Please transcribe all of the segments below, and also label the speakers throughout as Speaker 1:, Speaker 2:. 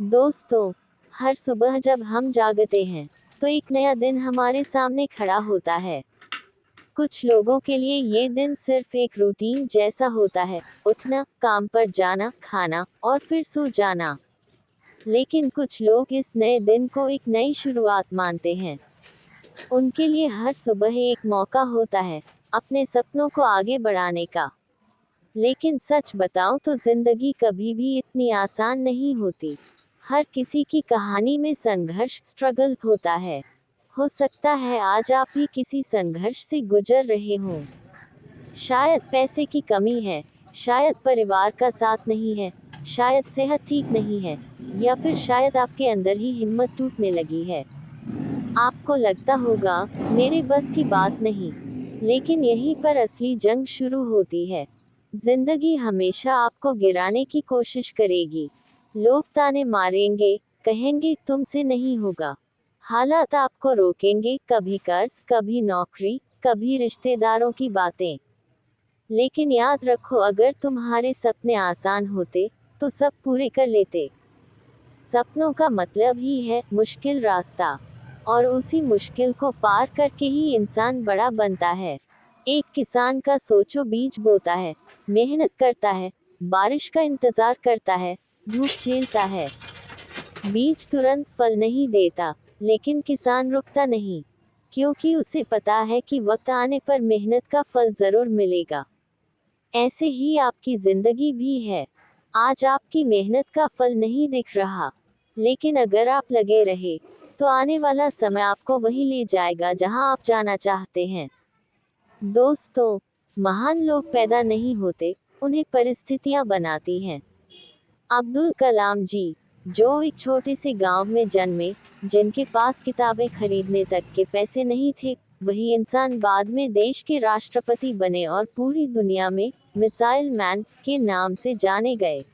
Speaker 1: दोस्तों, हर सुबह जब हम जागते हैं, तो एक नया दिन हमारे सामने खड़ा होता है। कुछ लोगों के लिए ये दिन सिर्फ एक रूटीन जैसा होता है, उठना, काम पर जाना, खाना और फिर सो जाना। लेकिन कुछ लोग इस नए दिन को एक नई शुरुआत मानते हैं। उनके लिए हर सुबह एक मौका होता है, अपने सपनों को आगे बढ़ाने का। लेकिन सच बताऊं तो जिंदगी कभी भी इतनी आसान नहीं होती। हर किसी की कहानी में संघर्ष, स्ट्रगल होता है। हो सकता है आज आप भी किसी संघर्ष से गुजर रहे हों। शायद पैसे की कमी है, शायद परिवार का साथ नहीं है, शायद सेहत ठीक नहीं है, या फिर शायद आपके अंदर ही हिम्मत टूटने लगी है। आपको लगता होगा, मेरे बस की बात नहीं। लेकिन यहीं पर असली जंग शुरू होती है। जिंदगी हमेशा आपको गिराने की कोशिश करेगी। लोग ताने मारेंगे, कहेंगे तुमसे नहीं होगा। हालात आपको रोकेंगे, कभी कर्ज, कभी नौकरी, कभी रिश्तेदारों की बातें। लेकिन याद रखो, अगर तुम्हारे सपने आसान होते, तो सब पूरे कर लेते। सपनों का मतलब ही है मुश्किल रास्ता, और उसी मुश्किल को पार करके ही इंसान बड़ा बनता है। एक किसान का सोचो, बीज बोता है, मेहनत करता है, बारिश का इंतजार करता है, धूप झेलता है। बीज तुरंत फल नहीं देता, लेकिन किसान रुकता नहीं, क्योंकि उसे पता है कि वक्त आने पर मेहनत का फल जरूर मिलेगा। ऐसे ही आपकी जिंदगी भी है। आज आपकी मेहनत का फल नहीं दिख रहा, लेकिन अगर आप लगे रहे, तो आने वाला समय आपको वहीं ले जाएगा जहां आप जाना चाहते हैं। दोस्तों, महान लोग पैदा नहीं होते, उन्हें परिस्थितियां बनाती हैं। अब्दुल कलाम जी, जो एक छोटे से गांव में जन्मे, जिनके पास किताबें खरीदने तक के पैसे नहीं थे, वही इंसान बाद में देश के राष्ट्रपति बने और पूरी दुनिया में मिसाइल मैन के नाम से जाने गए।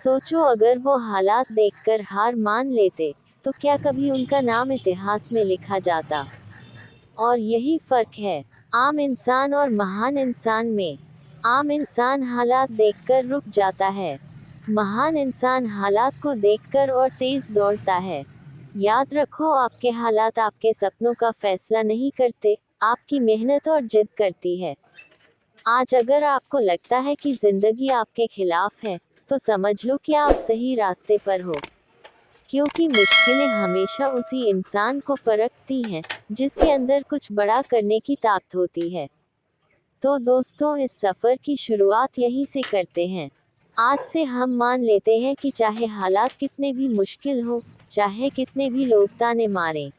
Speaker 1: सोचो, अगर वो हालात देखकर हार मान लेते, तो क्या कभी उनका नाम इतिहास में लिखा जाता? और यही फर्क है आम इंसान और महान इंसान में। आम इंसान हालात देखकर रुक जाता है, महान इंसान हालात को देखकर और तेज दौड़ता है। याद रखो, आपके हालात आपके सपनों का फैसला नहीं करते, आपकी मेहनत और जिद करती है। आज अगर आपको लगता है कि जिंदगी आपके खिलाफ है, तो समझ लो कि आप सही रास्ते पर हो। क्योंकि मुश्किलें हमेशा उसी इंसान को परखती हैं, जिसके अंदर कुछ बड़ा करने की ताकत होती है। तो दोस्तों, इस सफ़र की शुरुआत यहीं से करते हैं। आज से हम मान लेते हैं कि चाहे हालात कितने भी मुश्किल हो, चाहे कितने भी लोग ताने मारें,